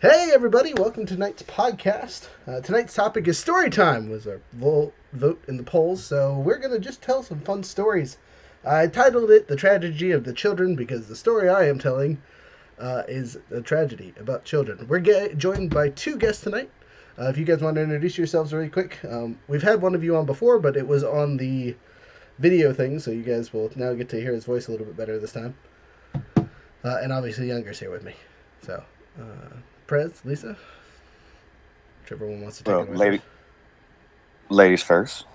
Hey everybody, welcome to tonight's podcast. Tonight's topic is Storytime, was our vote in the polls, so we're going to just tell some fun stories. I titled it The Tragedy of the Children because the story I am telling is a tragedy about children. We're joined by two guests tonight. If you guys want to introduce yourselves really quick, we've had one of you on before, but it was on the video thing, so you guys will now get to hear his voice a little bit better this time. And obviously Younger's here with me. So, Prez, Lisa, whichever one wants to take Well, it away. ladies first.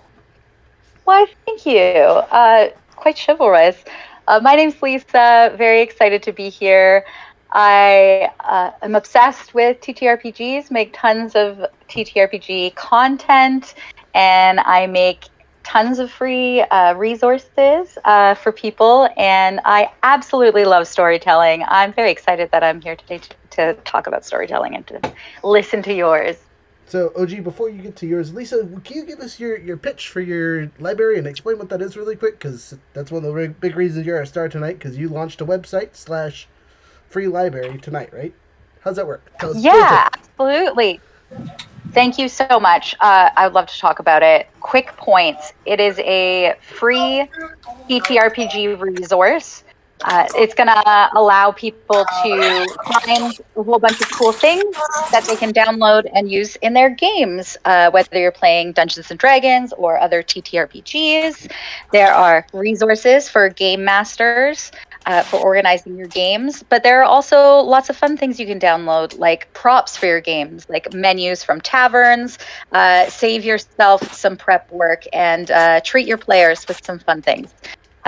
Why, thank you. Quite chivalrous. My name's Lisa. Very excited to be here. I am obsessed with TTRPGs, make tons of TTRPG content, and I make tons of free resources for people. And I absolutely love storytelling. I'm very excited that I'm here today to talk about storytelling and to listen to yours. So, OG, before you get to yours, Lisa, can you give us your pitch for your library and explain what that is really quick? Because that's one of the big reasons you're our star tonight, because you launched a website / free library tonight, right? How's that work? Tell us. Yeah, absolutely. Thank you so much. I would love to talk about it. Quick points. It is a free TTRPG resource. It's going to allow people to find a whole bunch of cool things that they can download and use in their games, whether you're playing Dungeons and Dragons or other TTRPGs. There are resources for game masters for organizing your games, but there are also lots of fun things you can download, like props for your games, like menus from taverns. Save yourself some prep work and treat your players with some fun things.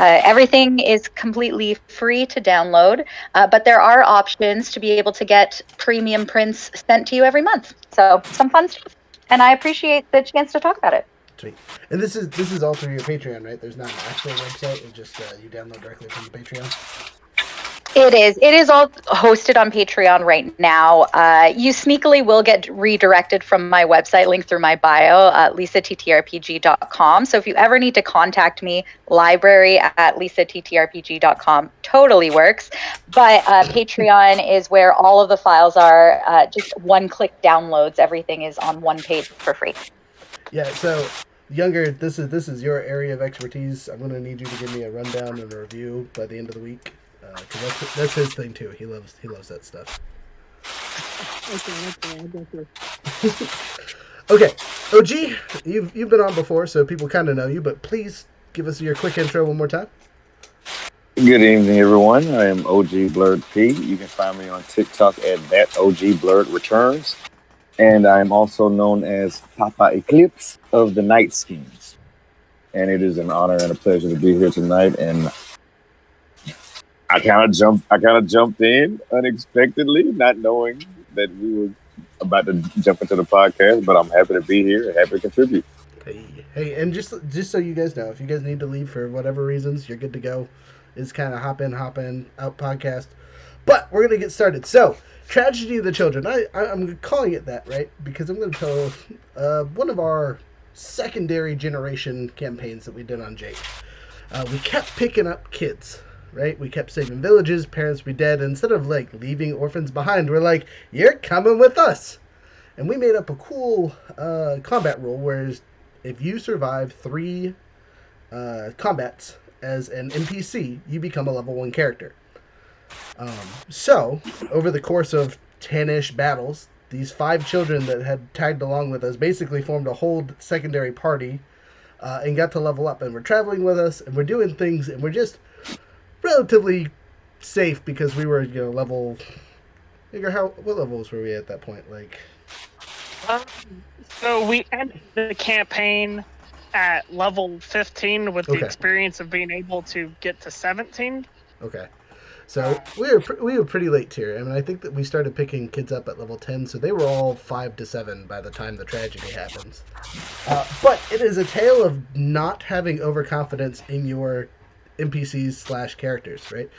Everything is completely free to download, but there are options to be able to get premium prints sent to you every month. So some fun stuff, and I appreciate the chance to talk about it. Sweet. And this is all through your Patreon, right? There's not an actual website; it's just you download directly from the Patreon. It is. It is all hosted on Patreon right now. You sneakily will get redirected from my website, link through my bio, lisattrpg.com. So if you ever need to contact me, library at lisattrpg.com totally works. But Patreon is where all of the files are. Just one-click downloads. Everything is on one page for free. Yeah. So, Younger, this is your area of expertise. I'm going to need you to give me a rundown and a review by the end of the week. Because that's his thing too. He loves that stuff. Okay, OG, you've been on before, so people kind of know you. But please give us your quick intro one more time. Good evening, everyone. I am OG Blurred P. You can find me on TikTok at that OG Blurred Returns, and I am also known as Papa Eclipse of the Night Schemes. And it is an honor and a pleasure to be here tonight. And I kind of jumped in unexpectedly, not knowing that we were about to jump into the podcast, but I'm happy to be here and happy to contribute. Hey, and just so you guys know, if you guys need to leave for whatever reasons, you're good to go. It's kind of hop in, out podcast. But we're gonna get started. So, Tragedy of the Children. I'm calling it that, right? Because I'm gonna tell one of our secondary generation campaigns that we did on Jake. We kept picking up kids. Right? We kept saving villages, parents be dead. And instead of like leaving orphans behind, we're like, you're coming with us. And we made up a cool combat rule where if you survive 3 combats as an NPC, you become a level 1 character. So, over the course of 10-ish battles, these 5 children that had tagged along with us basically formed a whole secondary party and got to level up. And we're traveling with us, and we're doing things, and we're just relatively safe because we were, level. What levels were we at that point? Like, so we ended the campaign at level 15 with the experience of being able to get to 17. Okay, so we were pretty late tier. I mean, I think that we started picking kids up at level 10, so they were all 5 to 7 by the time the tragedy happens. But it is a tale of not having overconfidence in your NPCs / characters, right?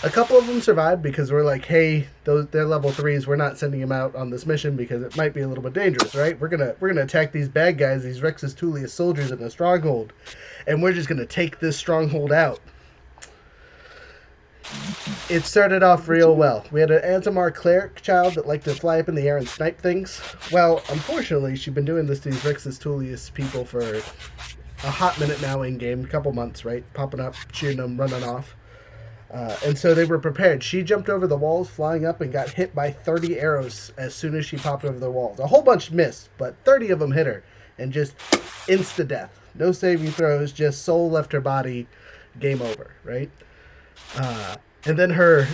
A couple of them survived because we're like, hey, they're level 3s. We're not sending them out on this mission because it might be a little bit dangerous, right? We're gonna attack these bad guys, these Rexus Tullius soldiers in a stronghold, and we're just gonna take this stronghold out. it started off real well. We had an Antimar cleric child that liked to fly up in the air and snipe things. Well, unfortunately, she'd been doing this to these Rixus Tullius people for a hot minute now in game, a couple months, right? Popping up, shooting them, running off. And so they were prepared. She jumped over the walls, flying up, and got hit by 30 arrows as soon as she popped over the walls. A whole bunch missed, but 30 of them hit her, and just insta-death. No saving throws, just soul left her body, game over, right? And then her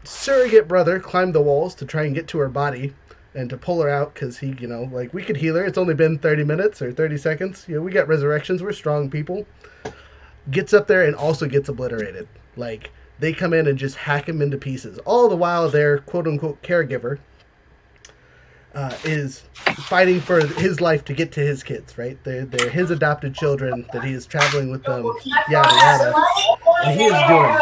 surrogate brother climbed the walls to try and get to her body and to pull her out because he, like, we could heal her. It's only been 30 minutes or 30 seconds. We got resurrections. We're strong people. Gets up there and also gets obliterated. Like, they come in and just hack him into pieces. All the while their quote-unquote caregiver is fighting for his life to get to his kids, right? They're his adopted children that he is traveling with them, yada, yada. And he is doing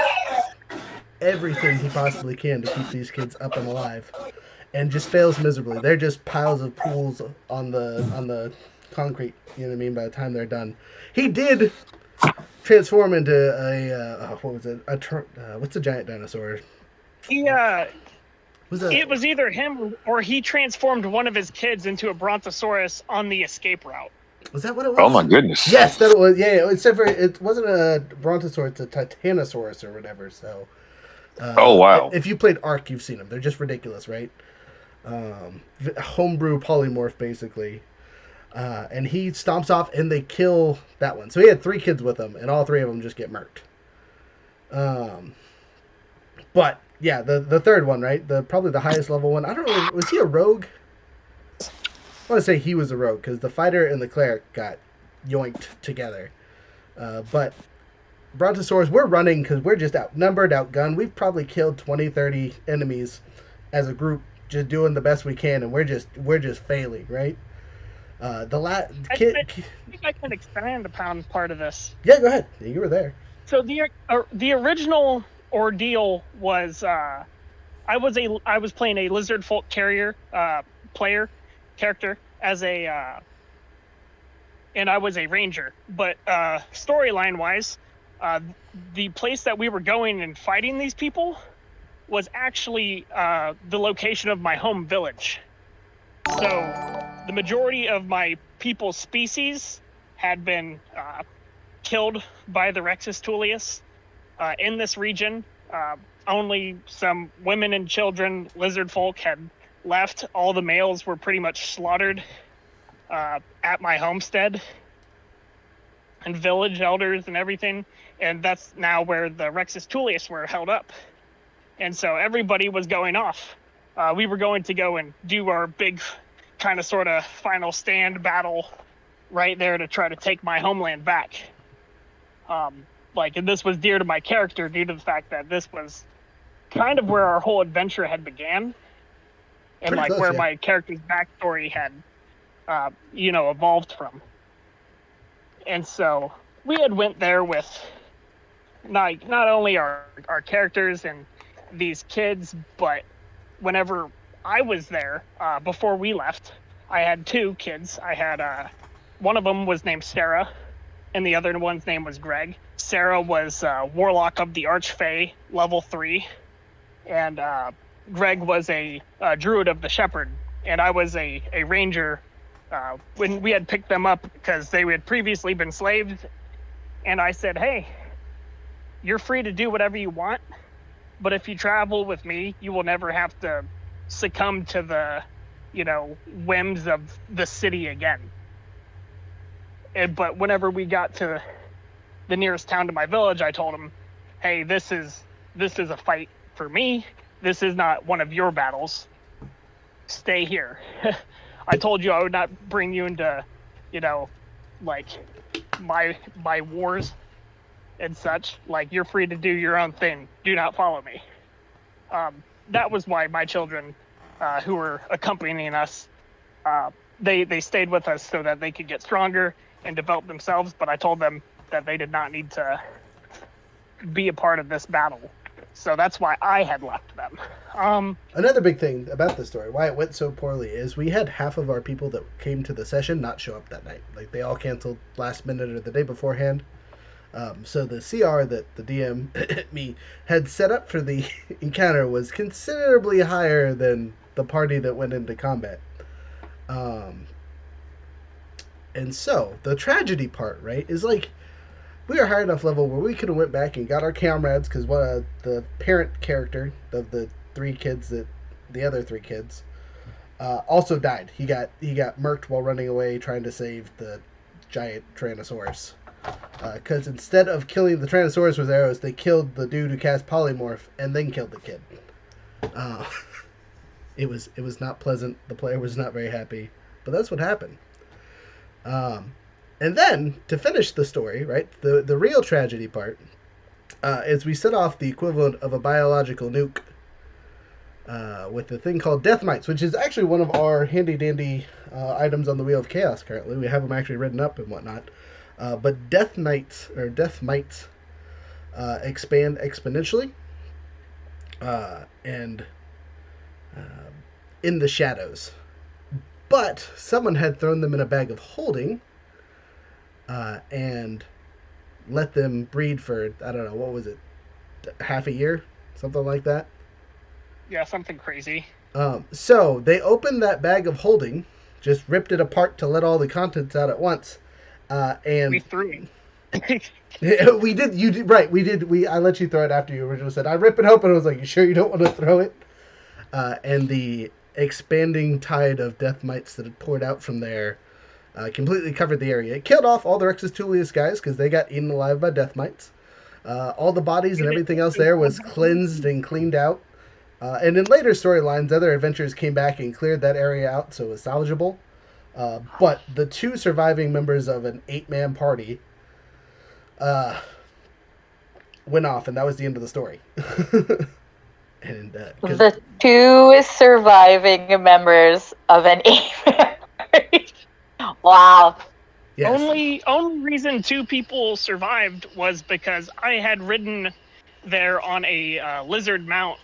everything he possibly can to keep these kids up and alive, and just fails miserably. They're just piles of pools on the concrete. You know what I mean? By the time they're done, he did transform into a what was it? What's the giant dinosaur? It was either him or he transformed one of his kids into a brontosaurus on the escape route. Was that what it was? Oh my goodness! Yes, that was. Yeah, except for it wasn't a brontosaurus, it's a titanosaurus or whatever. So. Oh wow! If you played Ark, you've seen them. They're just ridiculous, right? Homebrew polymorph, basically. And he stomps off, and they kill that one. So he had 3 kids with him, and all 3 of them just get murked. But yeah, the third one, right? Probably the highest level one. I don't know. Was he a rogue? I want to say he was a rogue because the fighter and the cleric got yoinked together. But Brontosaurus, we're running because we're just outnumbered, outgunned. We've probably killed 20, 30 enemies as a group, just doing the best we can, and we're just failing, right? I think I can expand upon part of this. Yeah, go ahead. You were there. So the original ordeal was I was playing a lizard folk carrier character as a and I was a ranger, but storyline wise. The place that we were going and fighting these people was actually the location of my home village. So the majority of my people's species had been killed by the Rexus Tullius in this region. Only some women and children, lizard folk, had left. All the males were pretty much slaughtered at my homestead. And village elders and everything, and that's now where the Rexus Tullius were held up. And so everybody was going off. We were going to go and do our big kind of sort of final stand battle right there to try to take my homeland back. And this was dear to my character due to the fact that this was kind of where our whole adventure had began. And where my character's backstory had, evolved from. And so we had went there with not only our characters and these kids, but whenever I was there, before we left, I had 2 kids. I had one of them was named Sarah, and the other one's name was Greg. Sarah was Warlock of the Archfey, level 3, and Greg was a Druid of the Shepherd, and I was a Ranger. When we had picked them up because they had previously been slaves, and I said, hey, you're free to do whatever you want, but if you travel with me, you will never have to succumb to the, whims of the city again. But whenever we got to the nearest town to my village, I told them, hey, this is a fight for me. This is not one of your battles. Stay here. I told you I would not bring you into, my wars and such. You're free to do your own thing. Do not follow me. That was why my children, who were accompanying us, they stayed with us so that they could get stronger and develop themselves. But I told them that they did not need to be a part of this battle. So that's why I had left them. Another big thing about the story, why it went so poorly, is we had half of our people that came to the session not show up that night. They all canceled last minute or the day beforehand. So the CR that the DM me had set up for the encounter was considerably higher than the party that went into combat. Um, and so the tragedy part, right, is like we are high enough level where we could have went back and got our comrades because the parent character of the three kids that the other three kids also died. He got murked while running away trying to save the giant Tyrannosaurus. Because instead of killing the Tyrannosaurus with arrows, they killed the dude who cast polymorph and then killed the kid. Uh, it was not pleasant. The player was not very happy, but that's what happened. Um, and then to finish the story, right, the real tragedy part is we set off the equivalent of a biological nuke with a thing called death mites, which is actually one of our handy dandy items on the Wheel of Chaos currently. We have them actually written up and whatnot. But death mites expand exponentially and in the shadows. But someone had thrown them in a bag of holding and let them breed for, I don't know, what was it, half a year? Something like that. Yeah, something crazy. So they opened that bag of holding, just ripped it apart to let all the contents out at once. And we threw it. we did. You did right. We did. I let you throw it after you originally said. I rip it open. I was like, "You sure you don't want to throw it?" And the expanding tide of death mites that had poured out from there completely covered the area. It killed off all the Rexus Tullius guys because they got eaten alive by death mites. All the bodies and everything else there was cleansed and cleaned out. And in later storylines, other adventurers came back and cleared that area out so it was salvageable. But the two surviving members of an 8-man party went off, and that was the end of the story. And the two surviving members of an 8-man party. Wow. Yes. Only reason 2 people survived was because I had ridden there on a lizard mount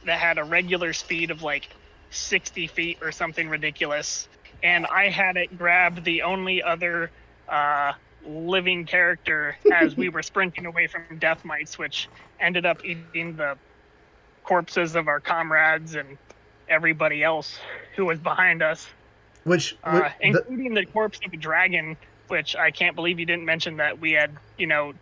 that had a regular speed of like 60 feet or something ridiculous. And I had it grab the only other living character as we were sprinting away from death mites, which ended up eating the corpses of our comrades and everybody else who was behind us. Including the corpse of a dragon, which I can't believe you didn't mention that we had,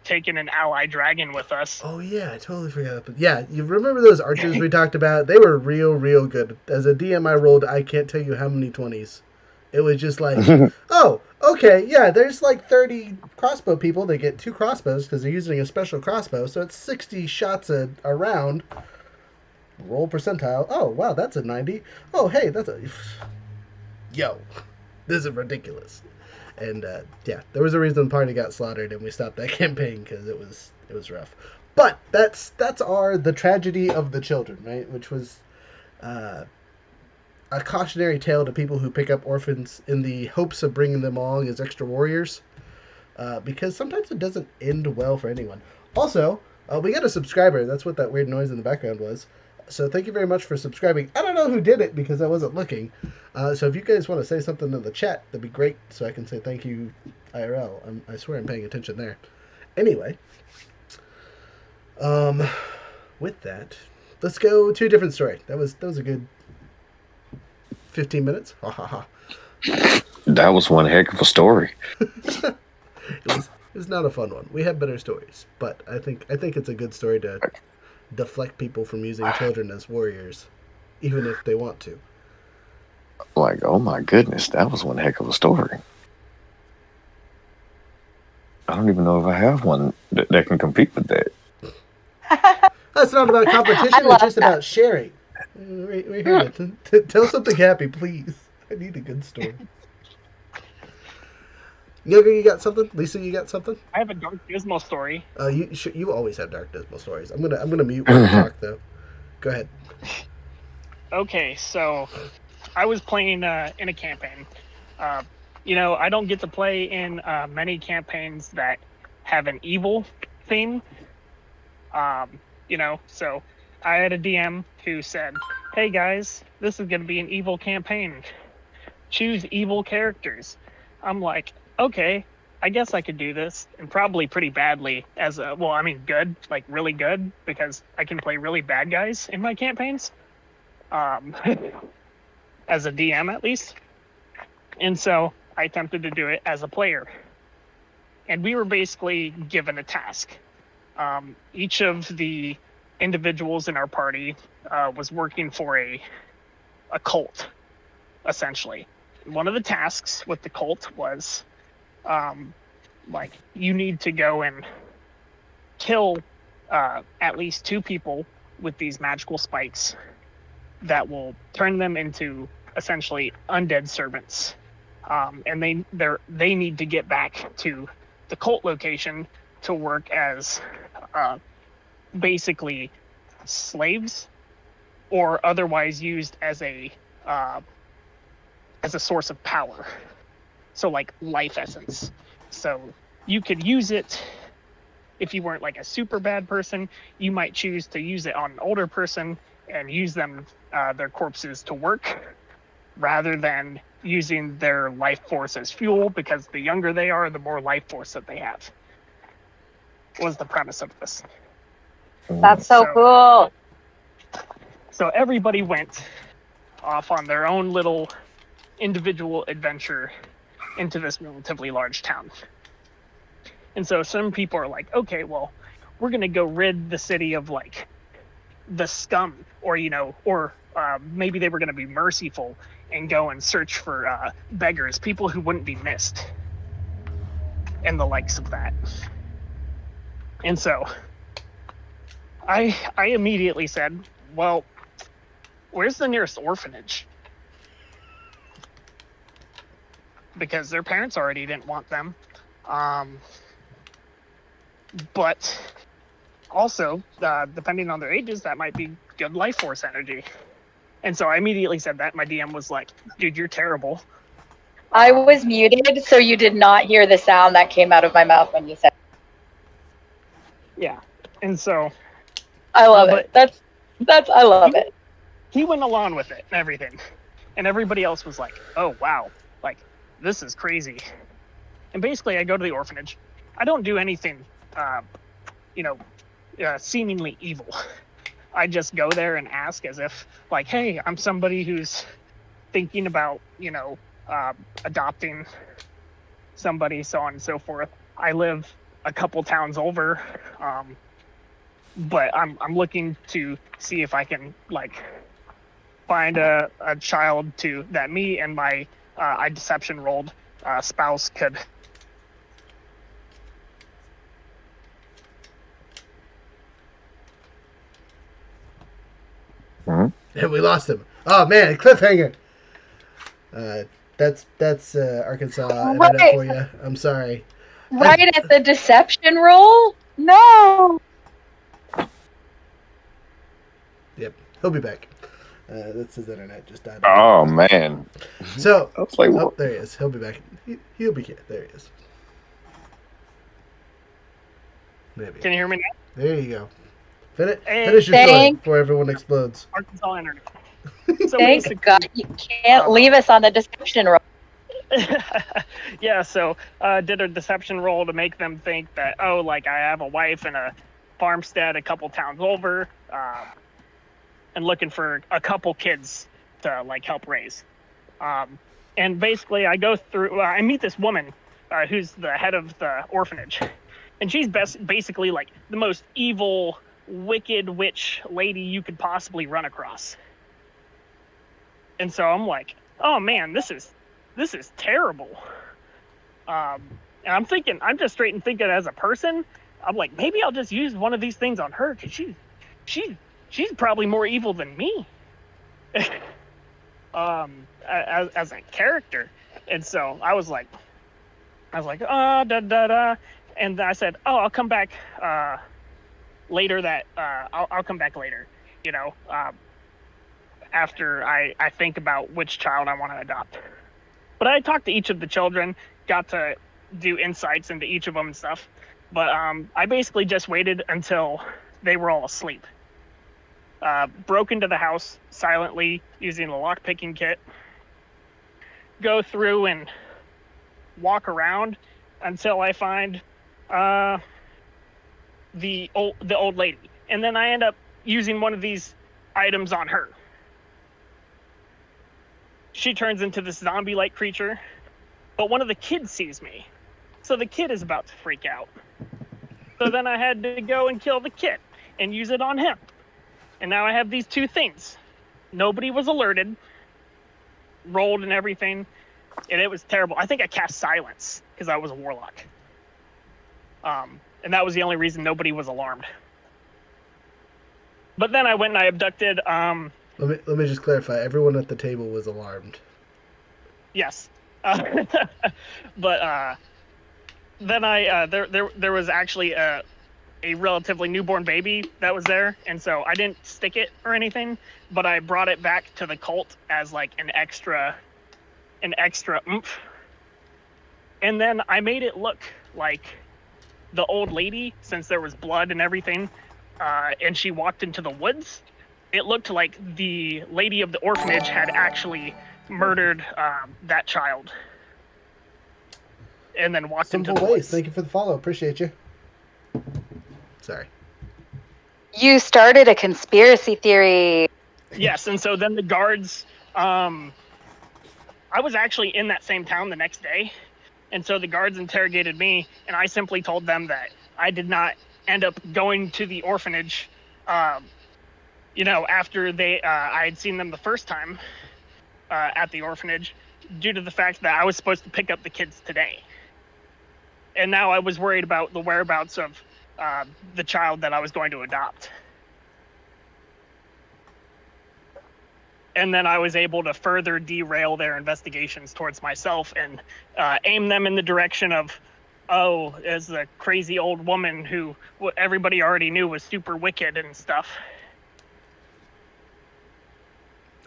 taken an ally dragon with us. Oh yeah, I totally forgot. But yeah, you remember those archers we talked about? They were real good. As a DM, I rolled, I can't tell you how many 20s. It was just like, oh, okay, yeah, there's like 30 crossbow people. They get 2 crossbows because they're using a special crossbow. So it's 60 shots a round. Roll percentile. Oh, wow, that's a 90. Oh, hey, that's a... Yo, this is ridiculous. And yeah, there was a reason the party got slaughtered and we stopped that campaign because it was rough. But that's the tragedy of the children, right? Which was a cautionary tale to people who pick up orphans in the hopes of bringing them along as extra warriors. Because sometimes it doesn't end well for anyone. Also, we got a subscriber. That's what that weird noise in the background was. So thank you very much for subscribing. I don't know who did it because I wasn't looking. So if you guys want to say something in the chat, that'd be great. So I can say thank you IRL. I swear I'm paying attention there. Anyway, with that, let's go to a different story. That was a good 15 minutes. Ha ha ha. That was one heck of a story. It was not a fun one. We had better stories, but I think it's a good story to deflect people from using children as warriors, even if they want to. Like, oh my goodness, that was one heck of a story. I don't even know if I have one that can compete with that. That's not about competition, it's just about sharing. We're here to tell something happy, please. I need a good story. Yoga, you got something? Lisa, you got something? I have a dark dismal story. You always have dark dismal stories. I'm gonna mute when you talk though. Go ahead. Okay, so I was playing in a campaign. I don't get to play in many campaigns that have an evil theme. So I had a DM who said, "Hey guys, this is gonna be an evil campaign. Choose evil characters." I'm like, okay, I guess I could do this, and probably pretty badly good, like really good, because I can play really bad guys in my campaigns, as a DM at least. And so I attempted to do it as a player. And we were basically given a task. Each of the individuals in our party was working for a cult, essentially. One of the tasks with the cult was you need to go and kill at least 2 people with these magical spikes that will turn them into essentially undead servants, and they need to get back to the cult location to work as basically slaves, or otherwise used as a source of power. So like life essence. So you could use it if you weren't like a super bad person. You might choose to use it on an older person and use them their corpses to work, rather than using their life force as fuel, because the younger they are, the more life force that they have. Was the premise of this. That's so cool. So everybody went off on their own little individual adventure into this relatively large town. And so some people are like, okay, well, we're going to go rid the city of like the scum, or, maybe they were going to be merciful and go and search for beggars, people who wouldn't be missed, and the likes of that. And so I immediately said, well, where's the nearest orphanage? Because their parents already didn't want them. But also, depending on their ages, that might be good life force energy. And so I immediately said that. My DM was like, dude, you're terrible. I was muted, so you did not hear the sound that came out of my mouth when you said it. Yeah. And so I love it. I love it. He went along with it and everything. And everybody else was like, oh, wow, like, this is crazy. And basically, I go to the orphanage. I don't do anything, seemingly evil. I just go there and ask as if, like, hey, I'm somebody who's thinking about, adopting somebody, so on and so forth. I live a couple towns over, but I'm looking to see if I can, like, find a child that me and my I deception rolled spouse could. And we lost him. Oh man, cliffhanger. That's Arkansas internet for you. I'm sorry. Right at the deception roll? No. Yep, he'll be back. That's his internet just died. Oh man. So I was like, there he is. He'll be back. He'll be here. There he is. Maybe. Can you hear me now? There you go. Finish your story before everyone explodes. Arkansas internet. So thank God you can't leave us on the deception roll. Yeah, so did a deception roll to make them think that, oh, like I have a wife and a farmstead a couple towns over, and looking for a couple kids to like help raise. And basically I go through, I meet this woman who's the head of the orphanage, and she's basically like the most evil, wicked witch lady you could possibly run across. And so I'm like, oh man, this is terrible. And I'm just straight and thinking as a person, I'm like, maybe I'll just use one of these things on her, because she's probably more evil than me. As a character. And so I was like, da da da. And I said, oh, I'll come back later. I'll come back later, after I think about which child I want to adopt. But I talked to each of the children, got to do insights into each of them and stuff. But I basically just waited until they were all asleep. Broke into the house silently using a lock-picking kit. Go through and walk around until I find the old lady, and then I end up using one of these items on her. She turns into this zombie-like creature, but one of the kids sees me, so the kid is about to freak out. So then I had to go and kill the kid and use it on him, and now I have these two things. Nobody was alerted, rolled and everything, and it was terrible. I think I cast silence because I was a warlock. And that was the only reason nobody was alarmed. But then I went and I abducted. Let me just clarify. Everyone at the table was alarmed. Yes. But then there was actually a relatively newborn baby that was there, and so I didn't stick it or anything, but I brought it back to the cult as like an extra oomph. And then I made it look like the old lady, since there was blood and everything, and she walked into the woods. It looked like the lady of the orphanage had actually murdered that child, and then walked Simple into the ways. woods. Thank you for the follow. Appreciate you. Sorry. You started a conspiracy theory. Yes, and so then the guards. I was actually in that same town the next day, and so the guards interrogated me, and I simply told them that I did not end up going to the orphanage. After I had seen them the first time at the orphanage, due to the fact that I was supposed to pick up the kids today. And now I was worried about the whereabouts of the child that I was going to adopt. And then I was able to further derail their investigations towards myself and aim them in the direction of, as the crazy old woman who everybody already knew was super wicked and stuff.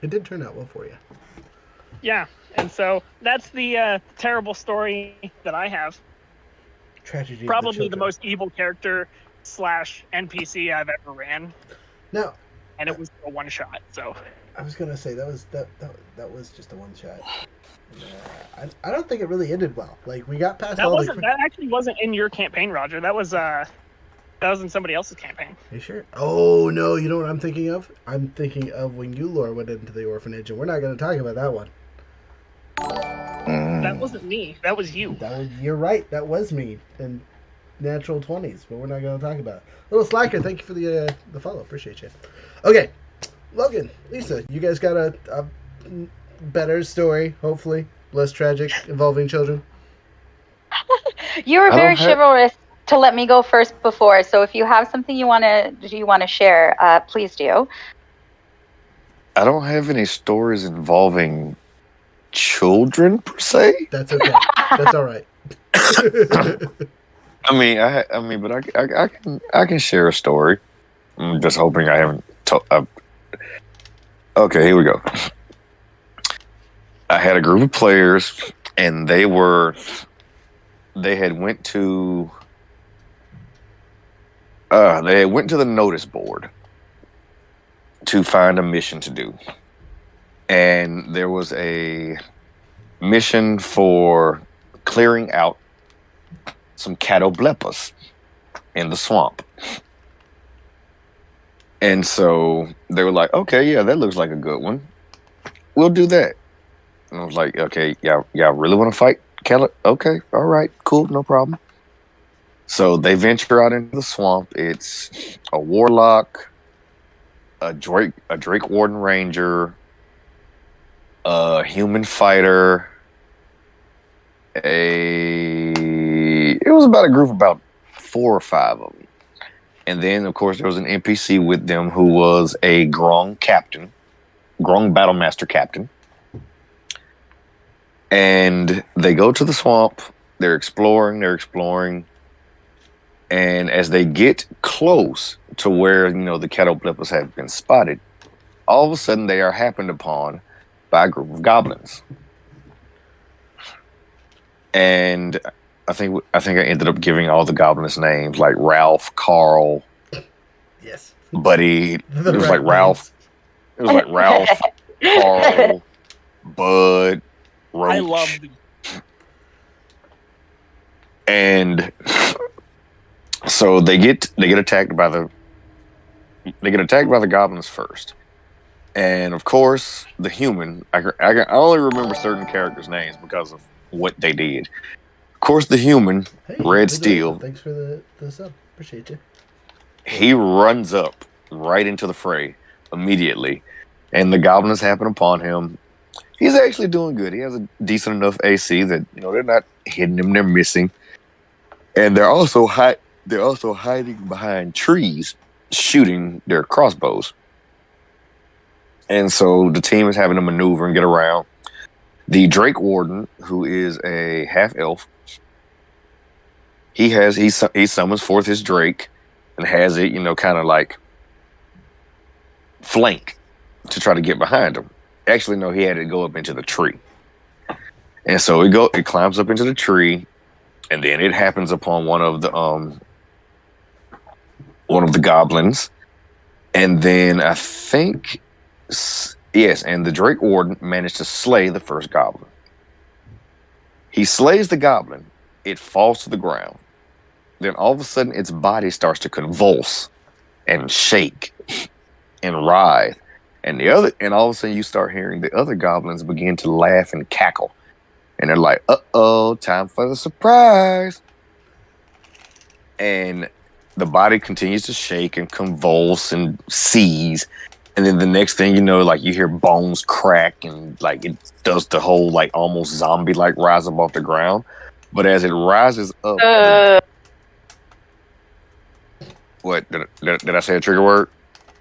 It did turn out well for you. Yeah, and so that's the terrible story that I have. Tragedy. Probably the most evil character / NPC I've ever ran. Now, and it was a one shot. So I was gonna say that was just a one shot. I don't think it really ended well. Like we got past that actually wasn't in your campaign, Roger. That was in somebody else's campaign. Are you sure? Oh no, you know what I'm thinking of? I'm thinking of when you, Laura, went into the orphanage, and we're not going to talk about that one. That wasn't me. That was you. You're right. That was me in natural 20s, but we're not going to talk about it. Little Slacker, thank you for the follow. Appreciate you. Okay, Logan, Lisa, you guys got a better story, hopefully less tragic, involving children. You were very chivalrous to let me go first before, so if you have something you want to share, please do. I don't have any stories involving children per se. That's okay. That's all right. I can share a story. I'm just hoping I haven't. Okay, here we go. I had a group of players, and they had went to the notice board to find a mission to do. And there was a mission for clearing out some catoblepas in the swamp. And so they were like, okay, yeah, that looks like a good one. We'll do that. And I was like, okay, y'all really want to fight Keller? Okay, all right, cool, no problem. So they venture out into the swamp. It's a warlock, a Drake Warden Ranger, a human fighter, it was about a group of about 4 or 5 of them. And then, of course, there was an NPC with them who was a Grong Battlemaster captain. And they go to the swamp. They're exploring. And as they get close to where, the catoblepas have been spotted, all of a sudden they are happened upon by a group of goblins. And I think I ended up giving all the goblins names, like Ralph, Carl. Yes. Buddy. It was like Ralph. It was like Ralph, Carl, Bud, Roach. I love these. And so they get attacked by the goblins first. And of course, the human, I only remember certain characters' names because of what they did. Of course, the human, Hey, Red the Steel, thanks for the sub. Appreciate you. he runs up right into the fray immediately, and the goblins happen upon him. He's actually doing good. He has a decent enough AC that they're not hitting him; they're missing, and they're also hiding behind trees, shooting their crossbows. And so the team is having to maneuver and get around. The Drake Warden, who is a half elf, he summons forth his Drake and has it, kind of like flank to try to get behind him. Actually, no, he had to go up into the tree. And so it climbs up into the tree, and then it happens upon one of the goblins. And then I think yes, and the Drake Warden managed to slay the first goblin. He slays the goblin. It falls to the ground. Then all of a sudden, its body starts to convulse and shake and writhe. And all of a sudden, you start hearing the other goblins begin to laugh and cackle. And they're like, "Uh-oh, time for the surprise." And the body continues to shake and convulse and seize. And then the next thing you know, like you hear bones crack and like it does the whole like almost zombie-like rise up off the ground. But as it rises up, what did I say a trigger word?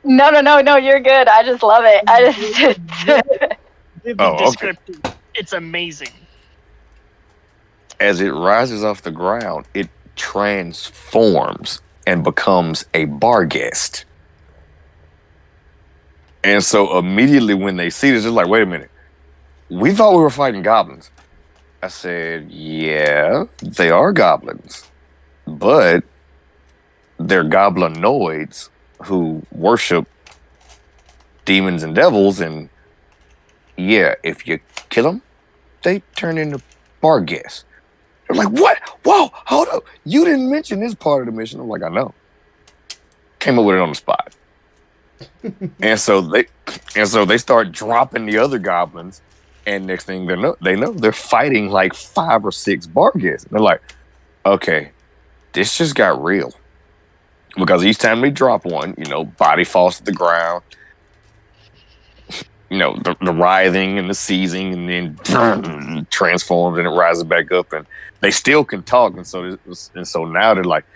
No, you're good. I just love it. The description, it's amazing. As it rises off the ground, it transforms and becomes a bar guest. And so immediately when they see this, they're like, "Wait a minute. We thought we were fighting goblins." I said, "Yeah, they are goblins. But they're goblinoids who worship demons and devils. And yeah, if you kill them, they turn into bar guests." They're like, "What? Whoa, hold up. You didn't mention this part of the mission." I'm like, "I know. Came up with it on the spot." and so they start dropping the other goblins, and next thing they know they're fighting like 5 or 6 bar guests. And they're like, "Okay, this just got real." Because each time they drop one, body falls to the ground. The writhing and the seizing, and then transforms and it rises back up, and they still can talk. And so now they're like,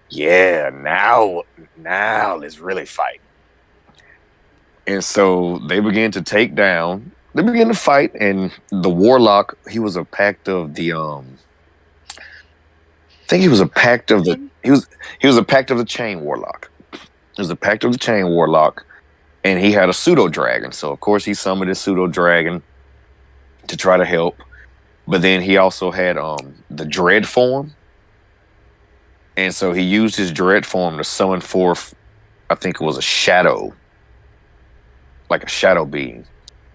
"Yeah, now let's really fight." And so they begin to fight, and the warlock, he was a pact of the I think he was a pact of the he was a pact of the chain warlock. It was a pact of the chain warlock, and he had a pseudo dragon. So of course he summoned his pseudo dragon to try to help. But then he also had the dread form. And so he used his dread form to summon forth, I think it was a shadow, like a shadow being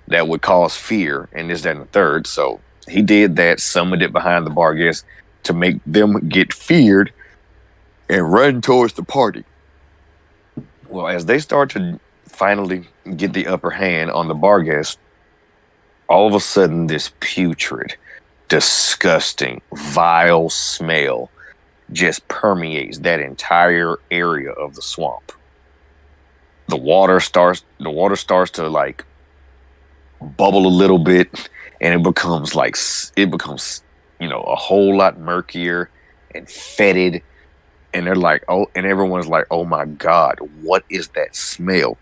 that would cause fear and this, that, and the third. So he did that, summoned it behind the bar guests to make them get feared and run towards the party. Well, as they start to finally get the upper hand on the bar guests, all of a sudden this putrid, disgusting, vile smell just permeates that entire area of the swamp. The water starts to like bubble a little bit, and it becomes a whole lot murkier and fetid. And they're like, and everyone's like, "Oh my God, what is that smell?"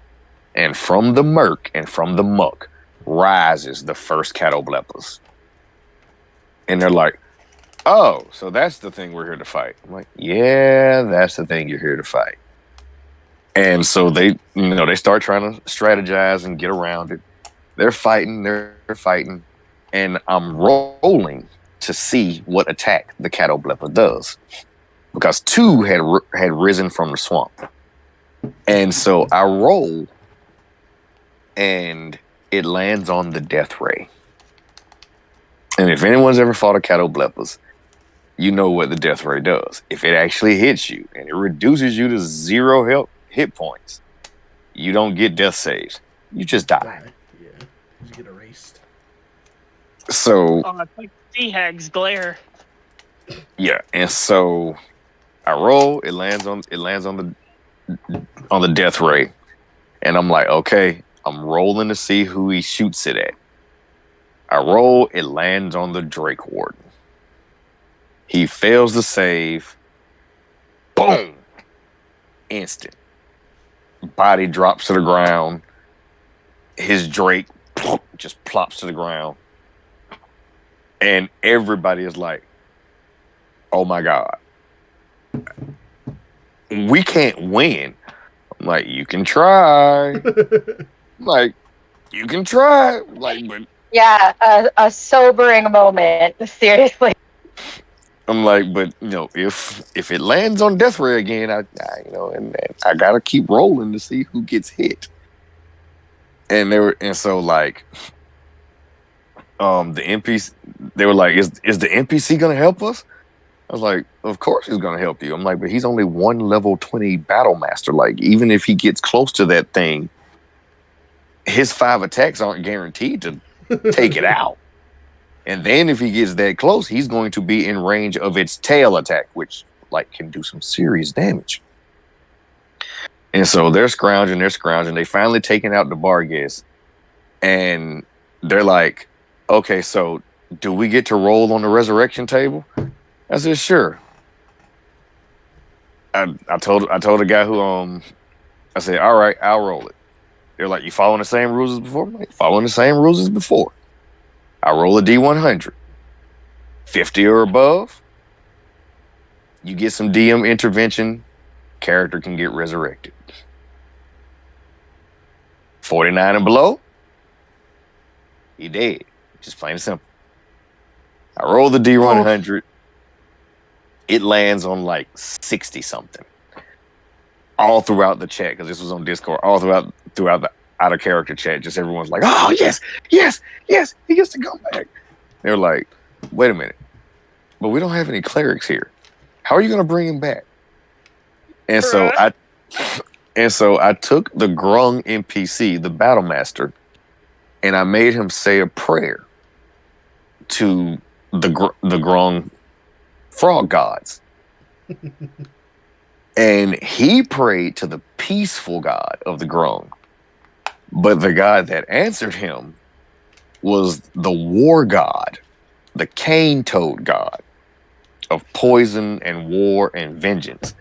And from the murk and from the muck rises the first catoblepas. And they're like, "Oh, so that's the thing we're here to fight." I'm like, "Yeah, that's the thing you're here to fight." And so they start trying to strategize and get around it. They're fighting, and I'm rolling to see what attack the catoblepa does, because 2 had risen from the swamp. And so I roll, and it lands on the death ray. And if anyone's ever fought a catoblepas, you know what the death ray does. If it actually hits you and it reduces you to 0 hit points, you don't get death saves. You just die. Yeah. You get erased. So it's like Sea Hag's glare. yeah, and so I roll. It lands on the death ray, and I'm like, okay, I'm rolling to see who he shoots it at. I roll. It lands on the Drake Warden. He fails to save. Boom! Instant. Body drops to the ground. His Drake just plops to the ground. And everybody is like, oh my God. We can't win. I'm like, you can try. Like, you can try. Like, but Yeah, a sobering moment. Seriously. I'm like, but if it lands on death ray again, I and I gotta keep rolling to see who gets hit. And so like, the NPC, they were like, is the NPC gonna help us? I was like, of course he's gonna help you. I'm like, but he's only one level 20 battle master. Like, even if he gets close to that thing, his 5 attacks aren't guaranteed to take it out. And then if he gets that close, he's going to be in range of its tail attack, which like can do some serious damage. And so they're scrounging. They finally taken out the Barghest. And they're like, okay, so do we get to roll on the resurrection table? I said, sure. I told the guy who I said, all right, I'll roll it. They're like, you following the same rules as before? I'm like, following the same rules as before. I roll a D100. 50 or above, you get some DM intervention, character can get resurrected. 49 and below, he dead. Just plain and simple. I roll the D100. It lands on like 60 something. All throughout the chat, because this was on Discord, all throughout the out of character chat, just everyone's like, oh yes, he gets to come back. They're like, wait a minute, but we don't have any clerics here. How are you gonna bring him back? And so I took the Grung NPC, the battle master, and I made him say a prayer to the Grung frog gods. And he prayed to the peaceful god of the Grung. But the god that answered him was the war god, the cane toad god of poison and war and vengeance.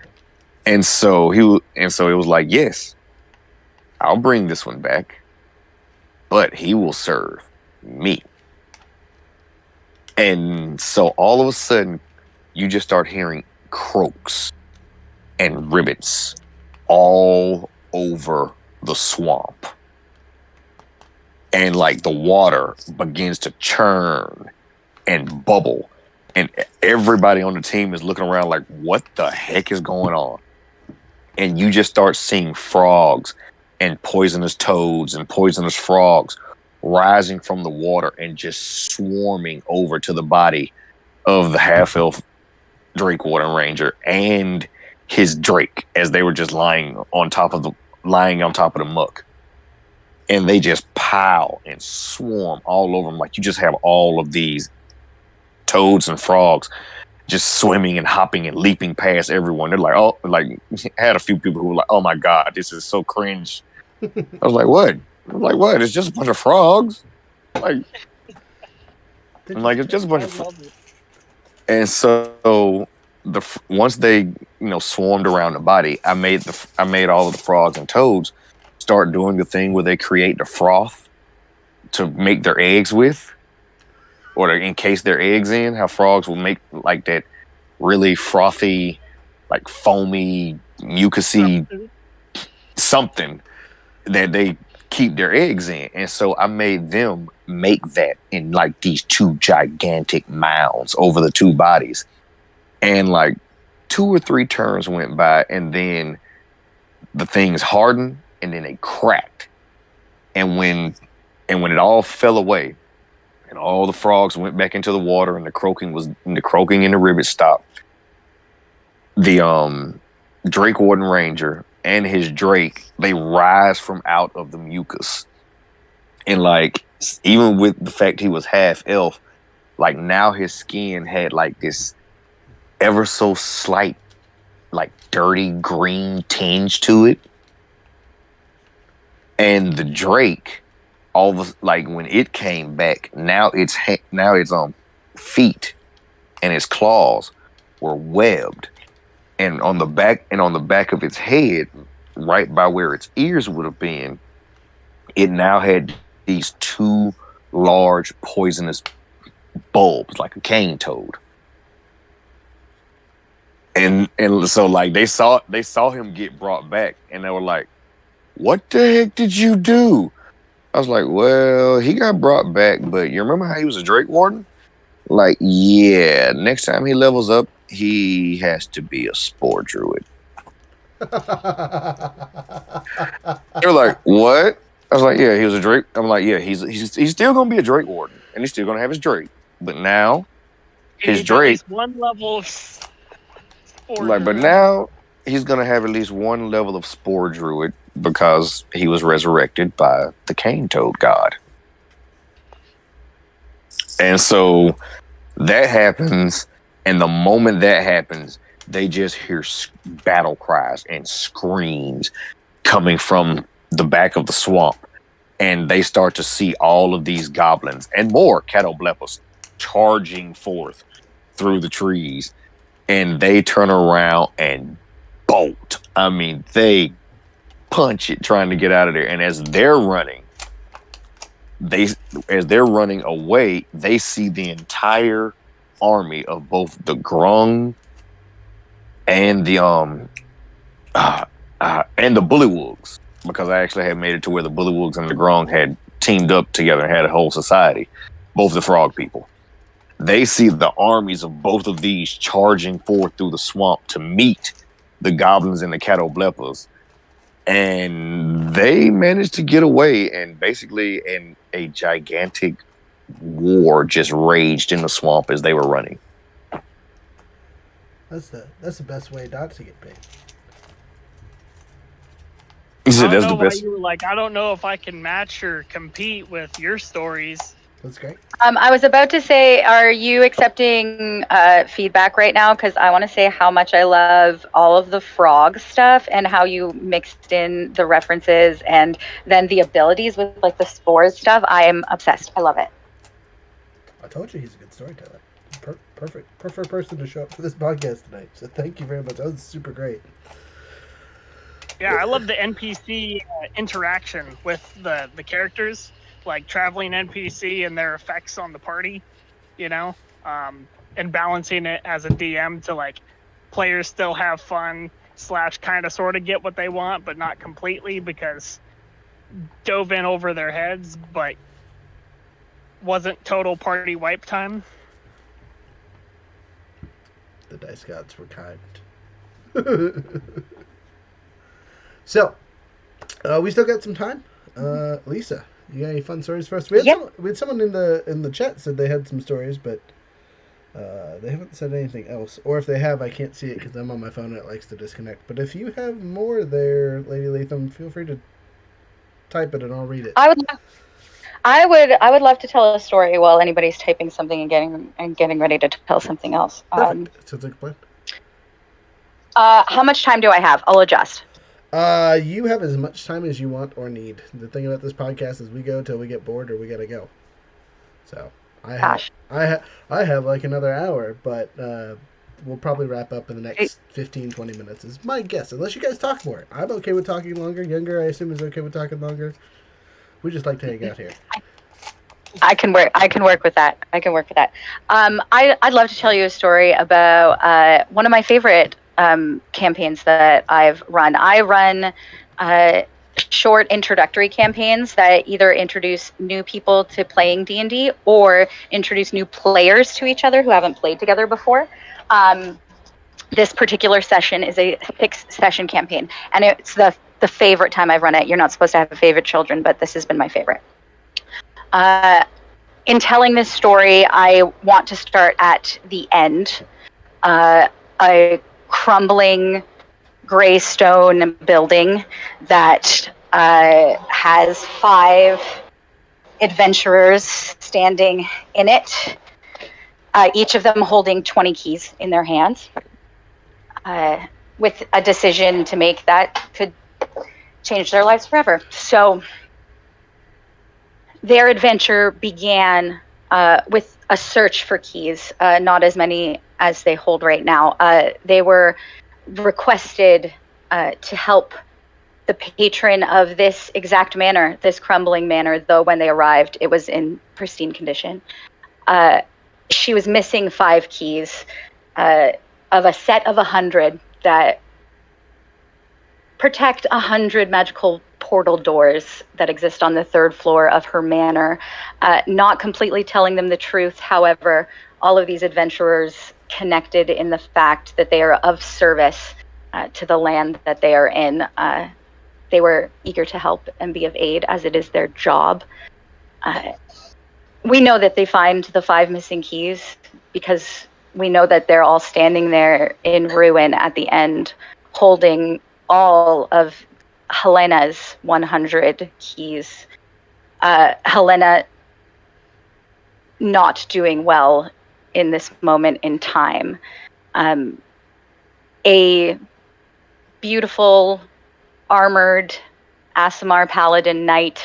And so it was like, yes, I'll bring this one back, but he will serve me. And so all of a sudden, you just start hearing croaks and ribbits all over the swamp. And like the water begins to churn and bubble. And everybody on the team is looking around like, what the heck is going on? And you just start seeing frogs and poisonous toads and poisonous frogs rising from the water and just swarming over to the body of the half-elf Drake Warden Ranger and his Drake as they were just lying on top of the muck. And they just pile and swarm all over them. Like, you just have all of these toads and frogs just swimming and hopping and leaping past everyone. They're like, oh, like, I had a few people who were like, oh my God, this is so cringe. I was like, what? I'm like, what? It's just a bunch of frogs. Like, I'm like, it's just a bunch of frogs. And so once they, swarmed around the body, I made all of the frogs and toads start doing the thing where they create the froth to make their eggs with, or to encase their eggs in. How frogs will make like that really frothy, like foamy, mucusy something that they keep their eggs in. And so I made them make that in like these 2 gigantic mounds over the 2 bodies. And like 2 or 3 turns went by, and then the things hardened and then they cracked. And when it all fell away, and all the frogs went back into the water, and the croaking and the ribbit stopped. The Drake Warden Ranger and his Drake, they rise from out of the mucus, and like even with the fact he was half elf, like now his skin had like this ever so slight, like dirty green tinge to it, and the Drake, like when it came back, now its feet and its claws were webbed, and on the back of its head, right by where its ears would have been, it now had these two large poisonous bulbs like a cane toad. And so like they saw him get brought back, and they were like, "What the heck did you do?" I was like, "Well, he got brought back, but you remember how he was a Drake Warden? Like, yeah, next time he levels up, he has to be a Spore Druid." They were like, "What?" I was like, "Yeah, he was a Drake." I'm like, "Yeah, he's still gonna be a Drake Warden, and he's still gonna have his Drake, but now his Drake, at least one level of Spore like, but Druid. now he's gonna have at least one level of Spore Druid because he was resurrected by the Cane Toad God." And so that happens, and the moment that happens, they just hear battle cries and screams coming from the back of the swamp, and they start to see all of these goblins and more catoblepas charging forth through the trees, and they turn around and bolt. I mean, they punch it trying to get out of there, and as they're running away, they see the entire army of both the Grung and the Bullywugs, because I actually had made it to where the Bullywugs and the Grung had teamed up together and had a whole society, both the frog people. They see the armies of both of these charging forth through the swamp to meet the goblins and the catoblepas, and they managed to get away, and basically a gigantic war just raged in the swamp as they were running. That's the best way not to get paid. I don't know why you were like, I don't know if I can match or compete with your stories. That's great. I was about to say, are you accepting feedback right now? Because I want to say how much I love all of the frog stuff and how you mixed in the references and then the abilities with like the spores stuff. I am obsessed. I love it. I told you he's a good storyteller. Perfect person to show up for this podcast tonight. So thank you very much. That was super great. Yeah, I love the NPC interaction with the characters, like traveling NPC and their effects on the party, you know, and balancing it as a DM to like players still have fun / kind of sort of get what they want, but not completely because dove in over their heads, but wasn't total party wipe time. The dice gods were kind. So, we still got some time. Lisa, you got any fun stories for us? We had someone in the chat said they had some stories, but they haven't said anything else. Or if they have, I can't see it because I'm on my phone and it likes to disconnect. But if you have more there, Lady Latham, feel free to type it and I'll read it. I would love to tell a story while anybody's typing something and getting ready to tell something else. Sounds like a plan. How much time do I have? I'll adjust. You have as much time as you want or need. The thing about this podcast is we go till we get bored or we gotta go. So I have like another hour, but we'll probably wrap up in the next 15-20 minutes is my guess. Unless you guys talk more. I'm okay with talking longer. Younger, I assume, is okay with talking longer. We just like to hang out here. I can work with that. I'd love to tell you a story about one of my favorite campaigns that I've run. I run short introductory campaigns that either introduce new people to playing D&D or introduce new players to each other who haven't played together before. This particular session is a 6-session campaign, and it's the favorite time I've run it. You're not supposed to have a favorite, children, but this has been my favorite. in telling this story, I want to start at the end. A crumbling gray stone building that has 5 adventurers standing in it, each of them holding 20 keys in their hands, with a decision to make that could change their lives forever. So their adventure began with a search for keys, not as many as they hold right now. They were requested to help the patron of this exact manor, this crumbling manor, though when they arrived, it was in pristine condition. She was missing 5 keys of a set of 100 that protect 100 magical portal doors that exist on the 3rd floor of her manor. Not completely telling them the truth, however, all of these adventurers connected in the fact that they are of service to the land that they are in. They were eager to help and be of aid, as it is their job. We know that they find the 5 missing keys because we know that they're all standing there in ruin at the end, holding all of Helena's 100 keys. Helena not doing well in this moment in time. A beautiful, armored Aasimar paladin knight,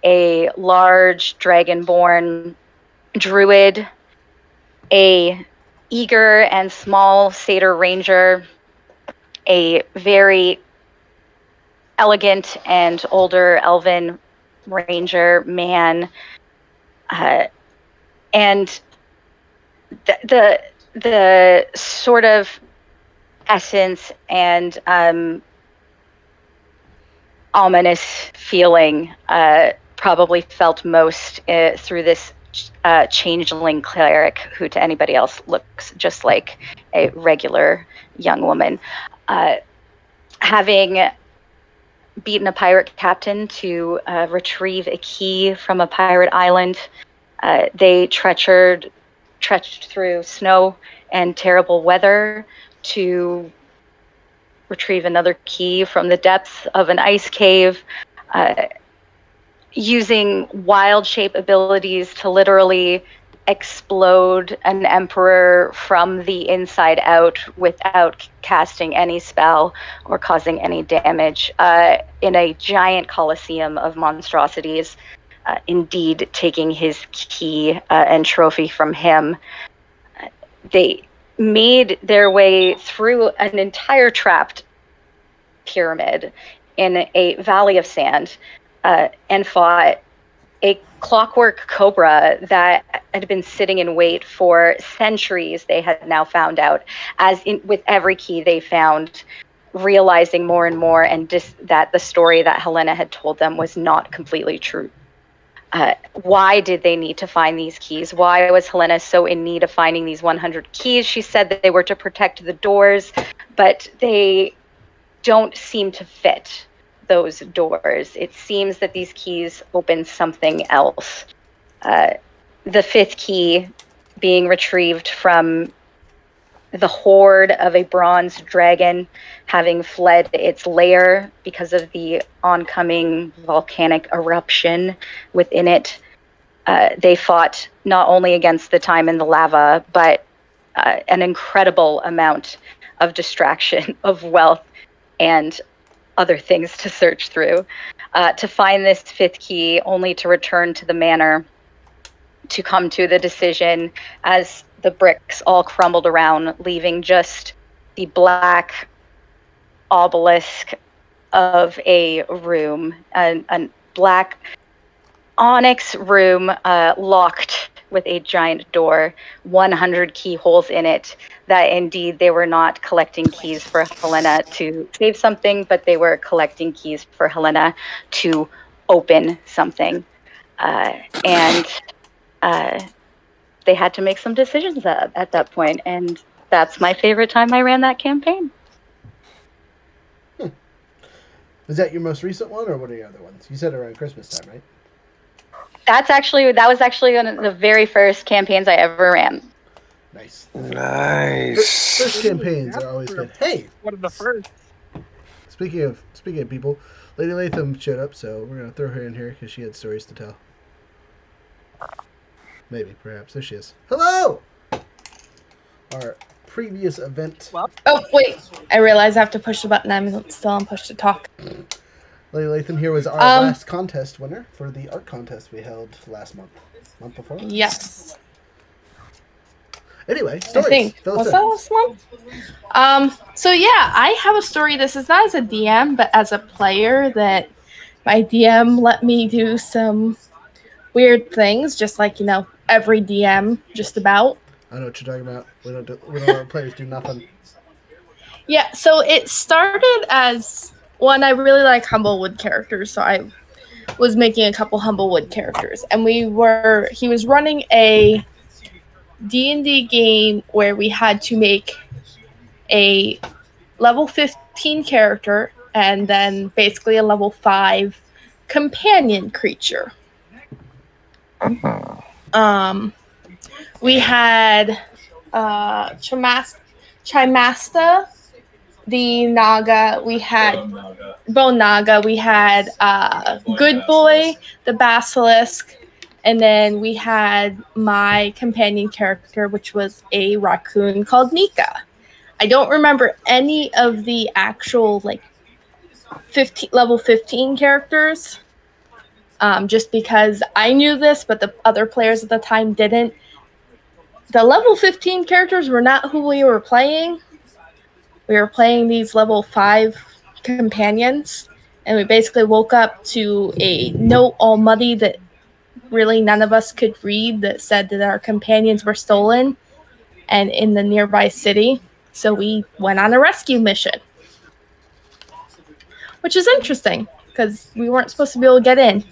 a large dragonborn druid, a eager and small satyr ranger, a very elegant and older elven ranger man, and the sort of essence and ominous feeling probably felt most through this changeling cleric, who to anybody else looks just like a regular young woman. Having beaten a pirate captain to retrieve a key from a pirate island, they trenched through snow and terrible weather to retrieve another key from the depths of an ice cave, using wild shape abilities to literally explode an emperor from the inside out without casting any spell or causing any damage, in a giant coliseum of monstrosities, indeed taking his key and trophy from him. They made their way through an entire trapped pyramid in a valley of sand, and fought a clockwork cobra that had been sitting in wait for centuries, they had now found out, with every key they found, realizing more and more that the story that Helena had told them was not completely true. Why did they need to find these keys? Why was Helena so in need of finding these 100 keys? She said that they were to protect the doors, but they don't seem to fit those doors. It seems that these keys open something else. The 5th key being retrieved from the hoard of a bronze dragon, having fled its lair because of the oncoming volcanic eruption within it. They fought not only against the time in the lava, but an incredible amount of distraction, of wealth, and other things to search through, to find this 5th key, only to return to the manor, to come to the decision as the bricks all crumbled around, leaving just the black obelisk of a room, a black onyx room, locked with a giant door, 100 keyholes in it, that indeed they were not collecting keys for Helena to save something, but they were collecting keys for Helena to open something. And they had to make some decisions at that point, and that's my favorite time I ran that campaign. Was that your most recent one, or what are your other ones? You said around Christmas time, right? that was actually one of the very first campaigns I ever ran. Nice. Nice. First campaigns are always good. Hey, One of the first. speaking of people, Lady Latham showed up, so we're gonna throw her in here because she had stories to tell. Maybe, perhaps. There she is. Hello. Our previous event. Well, Oh, wait. I realize I have to push the button. I'm still on push to talk. Lady Latham here was our last contest winner for the art contest we held last month. Month before? Yes. Anyway, stories. I think. Was that last month? So yeah, I have a story. This is not as a DM, but as a player that my DM let me do some weird things, just like, every DM just about. I know what you're talking about. We don't let our players do nothing. Yeah, so it started as one, I really like Humblewood characters, so I was making a couple Humblewood characters, and he was running a D&D game where we had to make a level 15 character and then basically a level 5 companion creature. We had Chimasta, the Naga, we had Bone Naga, we had Good Boy, the Basilisk, and then we had my companion character, which was a raccoon called Nika. I don't remember any of the actual level 15 characters, just because I knew this, but the other players at the time didn't. The level 15 characters were not who we were playing. We were playing these level 5 companions, and we basically woke up to a note all muddy that really none of us could read that said that our companions were stolen and in the nearby city. So we went on a rescue mission, which is interesting because we weren't supposed to be able to get in.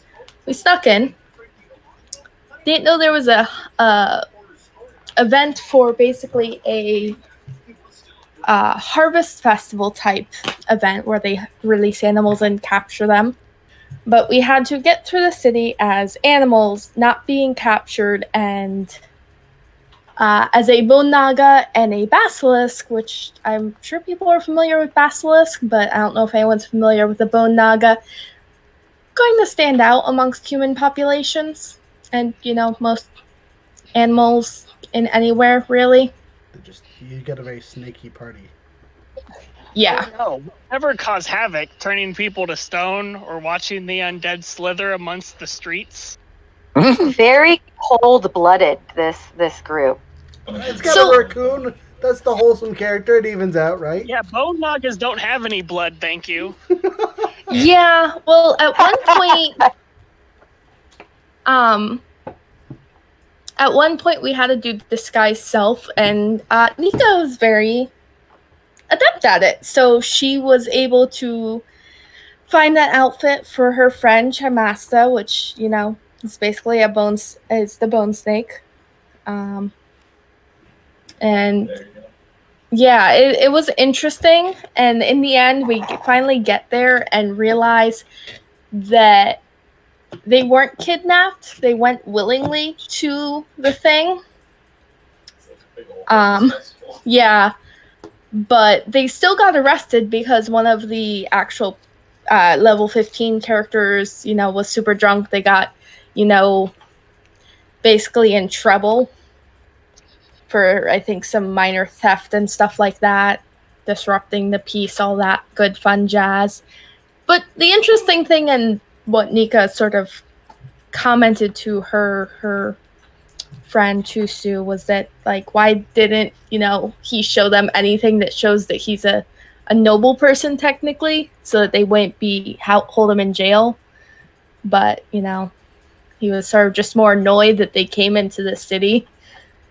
We snuck in. Didn't know there was a event for basically a harvest festival type event where they release animals and capture them. But we had to get through the city as animals not being captured, and as a Bone Naga and a Basilisk, which I'm sure people are familiar with Basilisk, but I don't know if anyone's familiar with the Bone Naga, going to stand out amongst human populations and, most animals in anywhere, really. You got a very snaky party. Yeah. No, never cause havoc, turning people to stone or watching the undead slither amongst the streets. Very cold-blooded, this group. It's got a raccoon. That's the wholesome character. It evens out, right? Yeah, Bone Nagas don't have any blood, thank you. Yeah, well, at one point we had to do disguise self, and Nika was very adept at it. So she was able to find that outfit for her friend Chimasta, which, is basically the bone snake. And yeah, it was interesting. And in the end, we finally get there and realize that they weren't kidnapped. They went willingly to the thing. Yeah. But they still got arrested because one of the actual level 15 characters, was super drunk. They got, basically in trouble for, I think, some minor theft and stuff like that, disrupting the peace, all that good fun jazz. But the interesting thing, and what Nika sort of commented to her friend Chusu, was that, why didn't, he show them anything that shows that he's a noble person technically, so that they wouldn't hold him in jail. But, he was sort of just more annoyed that they came into the city,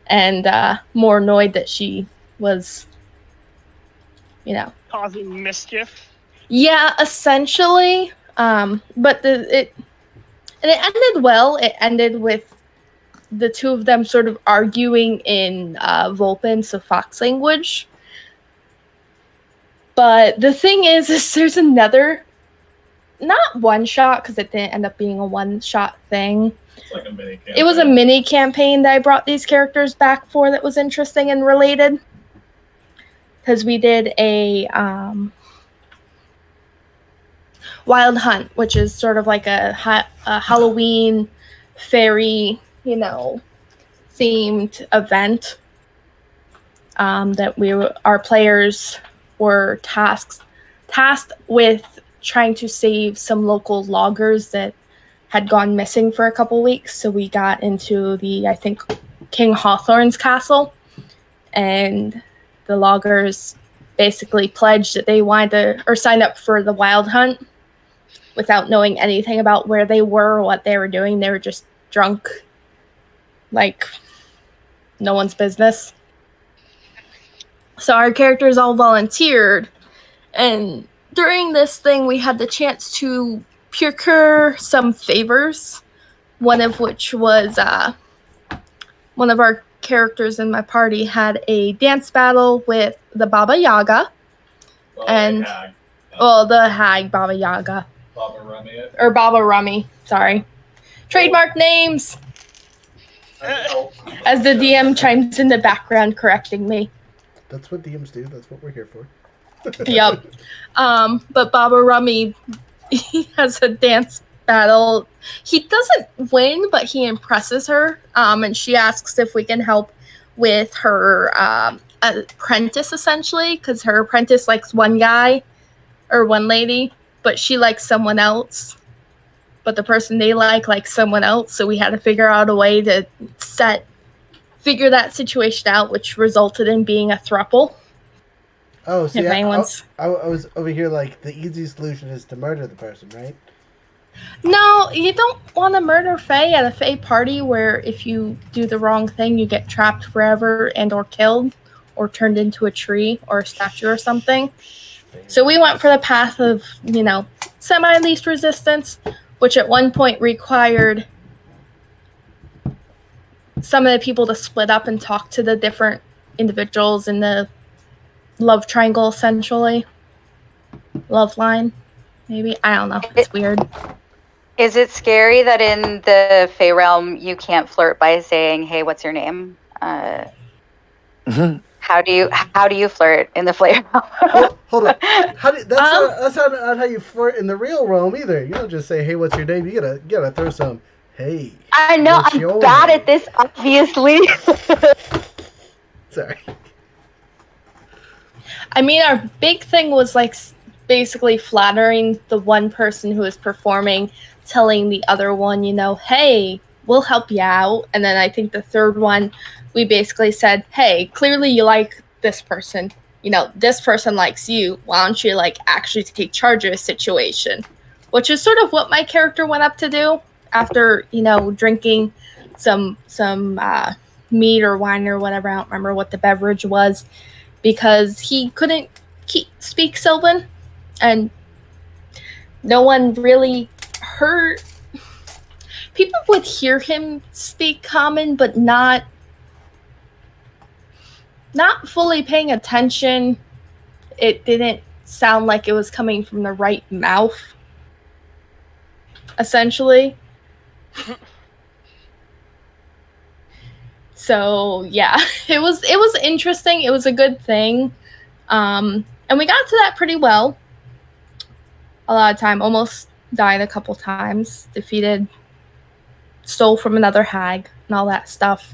and more annoyed that she was, causing mischief. Yeah, essentially. But it ended well. It ended with the two of them sort of arguing in Vulpin, so fox language. But the thing is there's another not one shot, because it didn't end up being a one shot thing. It's like a mini campaign. It was a mini campaign that I brought these characters back for that was interesting and related. Because we did a Wild Hunt, which is sort of like a Halloween fairy, themed event that our players were tasked with trying to save some local loggers that had gone missing for a couple weeks. So we got into I think, King Hawthorne's castle, and the loggers basically pledged that they wanted to, or signed up for the Wild Hunt without knowing anything about where they were or what they were doing. They were just drunk, like no one's business. So our characters all volunteered, and during this thing we had the chance to procure some favors, one of which was one of our characters in my party had a dance battle with the Baba Yaga. The hag Baba Yaga. Baba Rummy. Or Baba Rummy, sorry. Trademark names! As the DM chimes in the background correcting me. That's what DMs do. That's what we're here for. Yep. But Baba Rummy, he has a dance battle. He doesn't win, but he impresses her. And she asks if we can help with her apprentice, essentially, because her apprentice likes one guy or one lady, but she likes someone else. But the person they likes someone else. So we had to figure out a way to figure that situation out, which resulted in being a throuple. Oh, see, I was over here like the easy solution is to murder the person, right? No, you don't want to murder Fae at a Fae party where if you do the wrong thing, you get trapped forever and or killed or turned into a tree or a statue or something. So we went for the path of, semi-least resistance, which at one point required some of the people to split up and talk to the different individuals in the love triangle, essentially. Love line, maybe? I don't know. It's weird. Is it scary that in the Fae realm you can't flirt by saying, "Hey, what's your name"? Mm-hmm. How do you flirt in the Fae realm? Hold on. That's not how you flirt in the real realm either. You don't just say, "Hey, what's your name?" You gotta throw some. Hey. I know I'm bad at this, obviously. Sorry. I mean, our big thing was basically flattering the one person who was performing, telling the other one, hey, we'll help you out. And then I think the third one, we basically said, hey, clearly you like this person. This person likes you. Why don't you actually take charge of a situation? Which is sort of what my character went up to do after, drinking some mead or wine or whatever. I don't remember what the beverage was, because he couldn't speak Sylvan, and no one really heard. People would hear him speak Common, but not fully paying attention. It didn't sound like it was coming from the right mouth, essentially. So yeah, it was interesting. It was a good thing, and we got to that pretty well. A lot of time, almost died a couple times, defeated, stole from another hag, and all that stuff.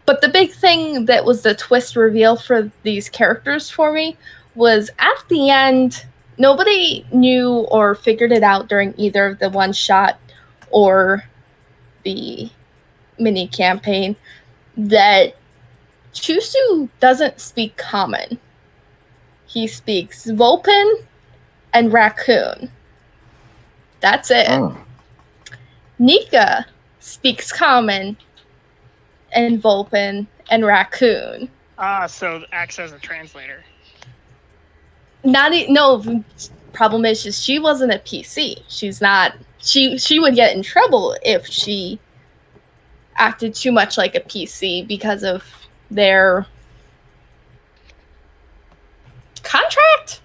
But the big thing that was the twist reveal for these characters for me was at the end, nobody knew or figured it out during either of the one shot or the mini campaign that Chusu doesn't speak Common. He speaks Vulpin and Raccoon. That's it. Oh. Nika speaks Common and Vulpin and Raccoon. So acts as a translator. No, problem is she wasn't a PC. She's not. She would get in trouble if she acted too much like a PC because of their contract.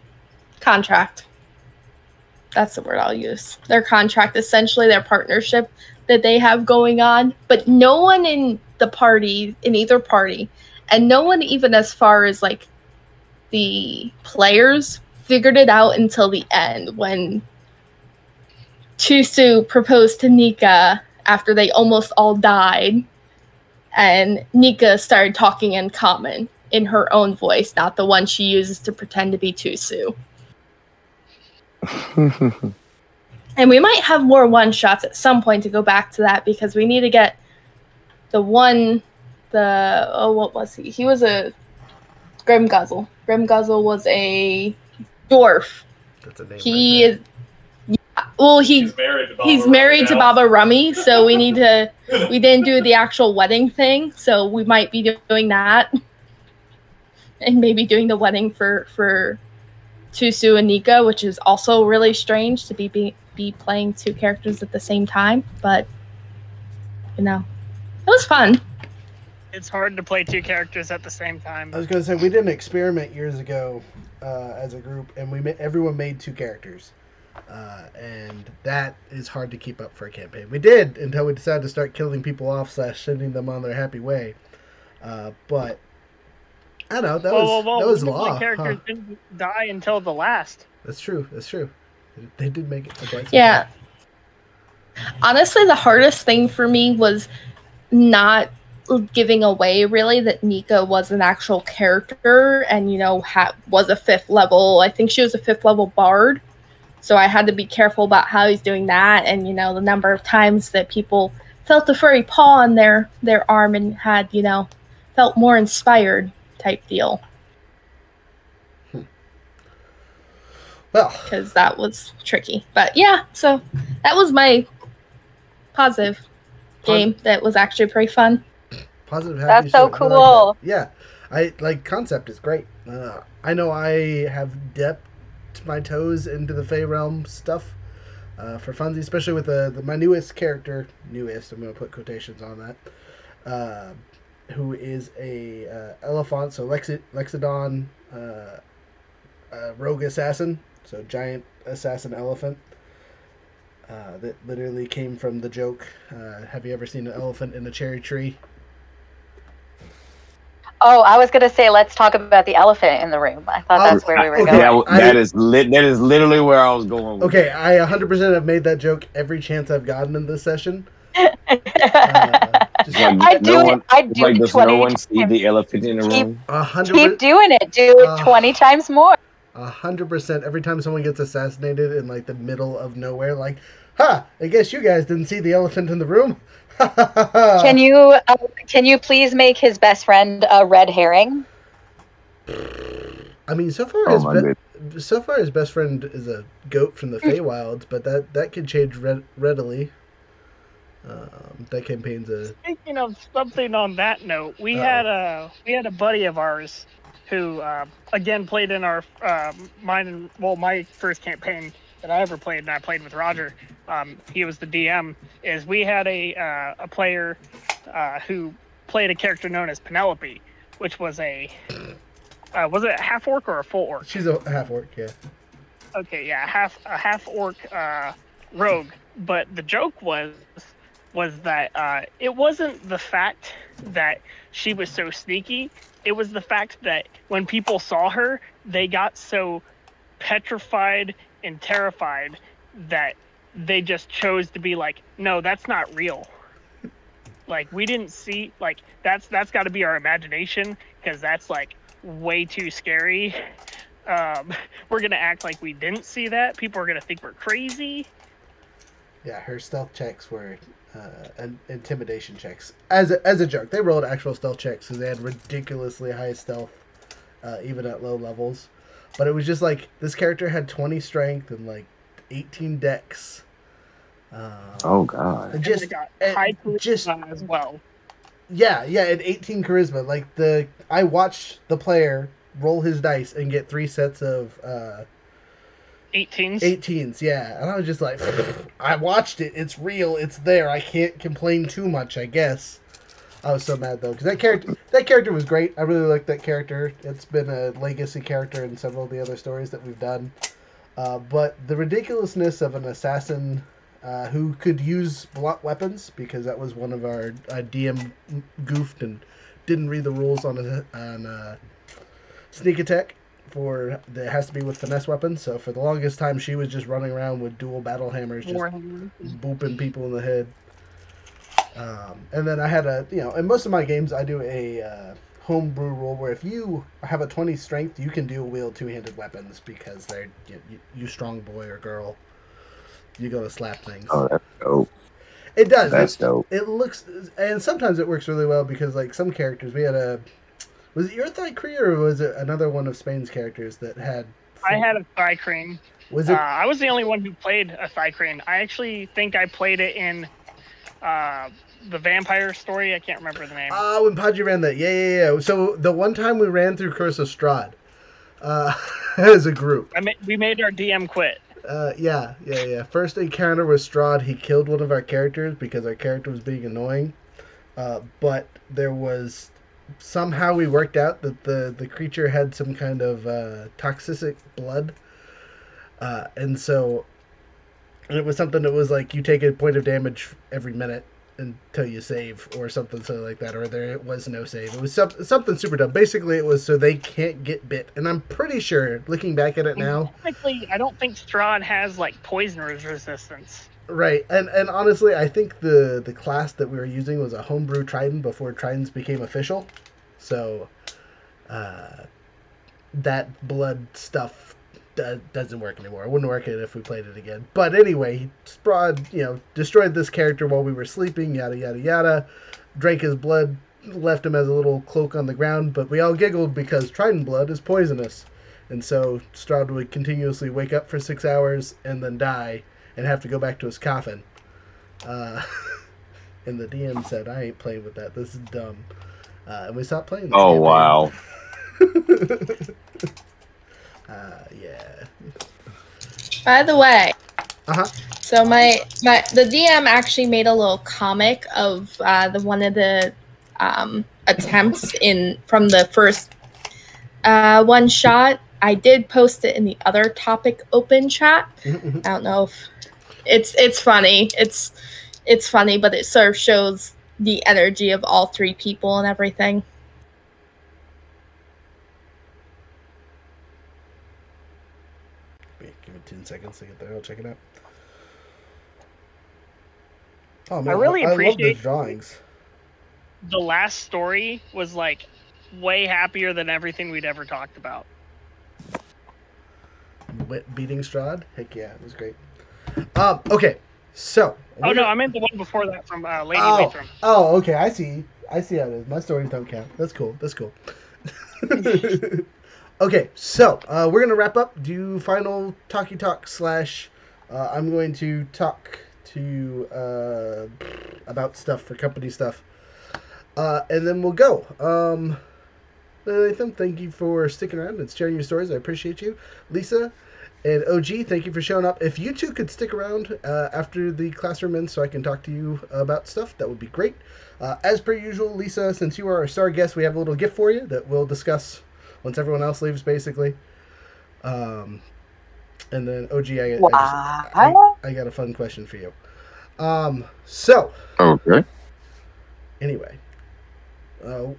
That's the word I'll use. Their contract, essentially their partnership that they have going on. But no one in the party, in either party, and no one even as far as like the players figured it out until the end when Chusu proposed to Nika after they almost all died. And Nika started talking in common in her own voice, not the one she uses to pretend to be Chusu. And we might have more one-shots at some point to go back to that because we need to get what was he? He was a Grimguzzle. Grimguzzle was a dwarf. That's a name. He is. Well, he's married to Baba Rummy, so we didn't do the actual wedding thing, so we might be doing that. And maybe doing the wedding for Tusu and Nika, which is also really strange to be playing two characters at the same time, but it was fun. It's hard to play two characters at the same time. I was going to say, we did an experiment years ago as a group, and everyone made two characters. And that is hard to keep up for a campaign. We did until we decided to start killing people off / sending them on their happy way. But I don't know, that was law. My characters didn't die until the last. That's true. They did make it a bright side. Yeah. Honestly, the hardest thing for me was not giving away really that Nika was an actual character and was a 5th level. I think she was a 5th level bard. So I had to be careful about how he's doing that, and the number of times that people felt the furry paw on their arm and had felt more inspired type deal. Well, because that was tricky. But yeah, so that was my positive game that was actually pretty fun. Positive, happy. That's so cool. Yeah, I like concept is great. I know I have dipped my toes into the Fey realm stuff for funsies, especially with my newest character. Newest, I'm going to put quotations on that. Who is a elephant, so Lexodon, rogue assassin, so giant assassin elephant. That literally came from the joke. Have you ever seen an elephant in a cherry tree? Oh, I was going to say, let's talk about the elephant in the room. I thought that's where we were going. Yeah, that is literally where I was going with okay, I 100% have made that joke every chance I've gotten in this session. I do it does 20 no one see the elephant in the room? Keep doing it. Do it 20 times more. 100%. Every time someone gets assassinated in like the middle of nowhere, like, I guess you guys didn't see the elephant in the room. Can you please make his best friend a red herring? I mean, so far his best friend is a goat from the Feywilds, but that could change readily. That campaign's a. Speaking of something on that note, we had a buddy of ours who again played in our my first campaign that I ever played, and I played with Roger. He was the DM. Is we had a player who played a character known as Penelope, which was was it a half orc or a full orc? She's a half orc, yeah. Okay, yeah, a half orc rogue. But the joke was that it wasn't the fact that she was so sneaky. It was the fact that when people saw her, they got so petrified and terrified that they just chose to be like, no, that's not real. Like, we didn't see, like, that's got to be our imagination, because that's like way too scary. We're gonna act like we didn't see that. People are gonna think we're crazy. Yeah, her stealth checks were intimidation checks. As a joke, they rolled actual stealth checks because they had ridiculously high stealth, even at low levels. But it was just like this character had 20 strength and like 18 dex. Oh god! Just high charisma as well. Yeah, and 18 charisma. Like I watched the player roll his dice and get 3 sets of 18s. 18s, yeah. And I was just like, I watched it. It's real. It's there. I can't complain too much, I guess. I was so mad though, because that character was great. I really liked that character. It's been a legacy character in several of the other stories that we've done. But the ridiculousness of an assassin who could use blunt weapons, because that was one of our DM goofed and didn't read the rules on sneak attack. For it has to be with finesse weapons. So for the longest time, she was just running around with dual battle hammers, just booping people in the head. And then I had in most of my games, I do a homebrew rule where if you have a 20 strength, you can dual wield two-handed weapons because they're you strong boy or girl. You go to slap things. Oh, that's dope. It does. That's dope. It looks, and sometimes it works really well because like some characters, we had was it your Thigh Cree or was it another one of Spain's characters that had? I had a Thigh Crane. Was it? I was the only one who played a Thigh Crane. I actually think I played it in the vampire story. I can't remember the name. Oh, when Podgy ran that. Yeah. So the one time we ran through Curse of Strahd as a group. We made our DM quit. Yeah. First encounter with Strahd, he killed one of our characters because our character was being annoying. But there was somehow we worked out that the creature had some kind of toxic blood, and so it was something that was like you take a point of damage every minute until you save or something silly like that, or there was no save. It was something super dumb. Basically, it was so they can't get bit. And I'm pretty sure, looking back at it now, technically, I don't think Strahd has like poison resistance. Right, and honestly, I think the class that we were using was a homebrew Trident before Tridents became official, so that blood stuff doesn't work anymore. It wouldn't work if we played it again. But anyway, Strahd, destroyed this character while we were sleeping, yada yada yada, drank his blood, left him as a little cloak on the ground, but we all giggled because Trident blood is poisonous, and so Strahd would continuously wake up for 6 hours and then die and have to go back to his coffin. And the DM said, I ain't playing with that. This is dumb. And we stopped playing that. Oh, wow. Yeah. By the way, so the DM actually made a little comic of one of the attempts from the first one shot. I did post it in the other topic open chat. I don't know if it's funny. It's funny, but it sort of shows the energy of all three people and everything. Give it 10 seconds to get there. I'll check it out. Oh man, I really appreciate love those drawings. The last story was like way happier than everything we'd ever talked about. Beating Strahd? Heck yeah, it was great. Okay, so. Oh no, I meant the one before that from Lady Leithram. Oh, okay, I see how it is. My stories don't count. That's cool. Okay, so we're gonna wrap up. Do final talky talk / I'm going to talk to about stuff for company stuff, and then we'll go. Nathan, thank you for sticking around and sharing your stories. I appreciate you. Lisa and OG, thank you for showing up. If you two could stick around after the classroom ends so I can talk to you about stuff, that would be great. As per usual, Lisa, since you are our star guest, we have a little gift for you that we'll discuss once everyone else leaves, basically. And then OG, I got a fun question for you. Okay. Anyway.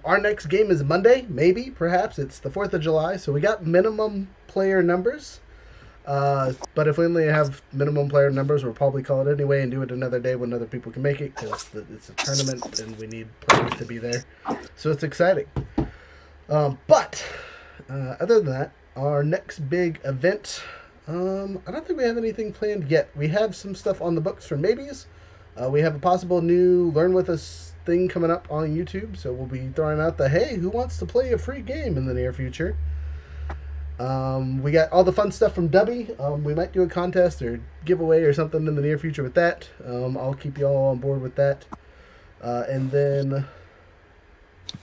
Our next game is Monday, maybe, perhaps. It's the 4th of July, so we got minimum player numbers. But if we only have minimum player numbers, we'll probably call it anyway and do it another day when other people can make it, because it's a tournament and we need players to be there. So it's exciting. But other than that, our next big event, I don't think we have anything planned yet. We have some stuff on the books for maybes. We have a possible new Learn With Us thing coming up on YouTube, so we'll be throwing out the hey, who wants to play a free game in the near future. We got all the fun stuff from Dubby. We might do a contest or giveaway or something in the near future with that. I'll keep you all on board with that. And then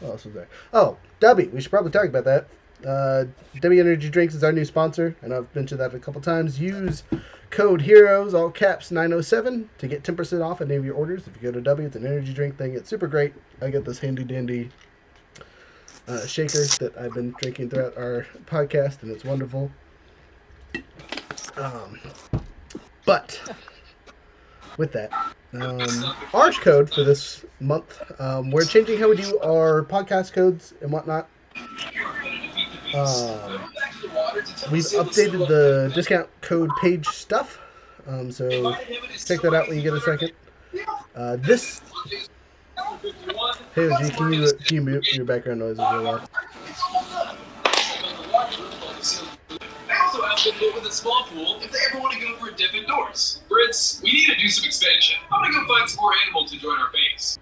what else was there? Oh, Dubby, we should probably talk about that. Dubby Energy Drinks is our new sponsor, and I've mentioned that a couple times. Use code HEROES, all caps 907, to get 10% off any of your orders. If you go to W, it's an energy drink thing. It's super great. I got this handy dandy shaker that I've been drinking throughout our podcast, and it's wonderful. But with that, Orange code for this month. We're changing how we do our podcast codes and whatnot. We've updated the discount code page stuff, so check that out when you get a second. This. Hey, OG, can you mute your background noise? Is real loud. I also asked them to go with a small pool if they ever want to go for a dip indoors. Fritz, we need to do some expansion. I'm gonna go find some more animals to join our base.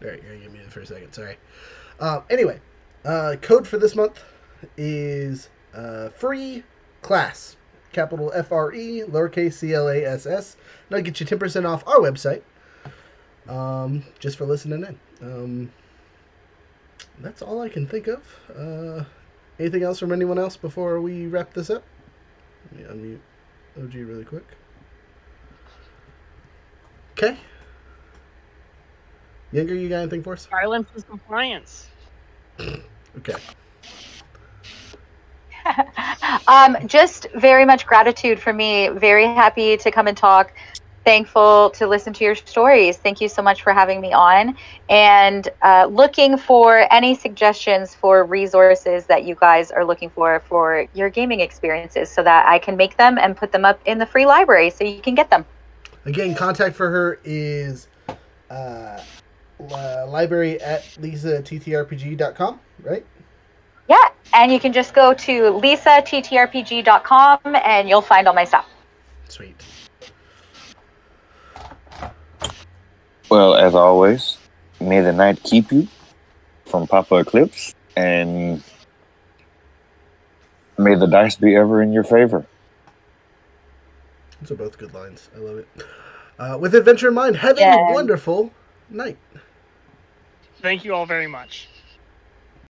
Alright, you're gonna mute it for a second. Sorry. Anyway, code for this month is free class. Capital FRE, lowercase CLASS. That'll get you 10% off our website. Just for listening in. That's all I can think of. Anything else from anyone else before we wrap this up? Let me unmute OG really quick. Okay. Younger, you got anything for us? Silence is compliance. Okay. Just very much gratitude for me. Very happy to come and talk. Thankful to listen to your stories. Thank you so much for having me on. And looking for any suggestions for resources that you guys are looking for your gaming experiences so that I can make them and put them up in the free library so you can get them. Again, contact for her is library at lisattrpg.com, right? Yeah, and you can just go to lisattrpg.com and you'll find all my stuff. Sweet. Well, as always, may the night keep you from Papa Eclipse, and may the dice be ever in your favor. Those are both good lines. I love it. With adventure in mind, have a wonderful night. Thank you all very much.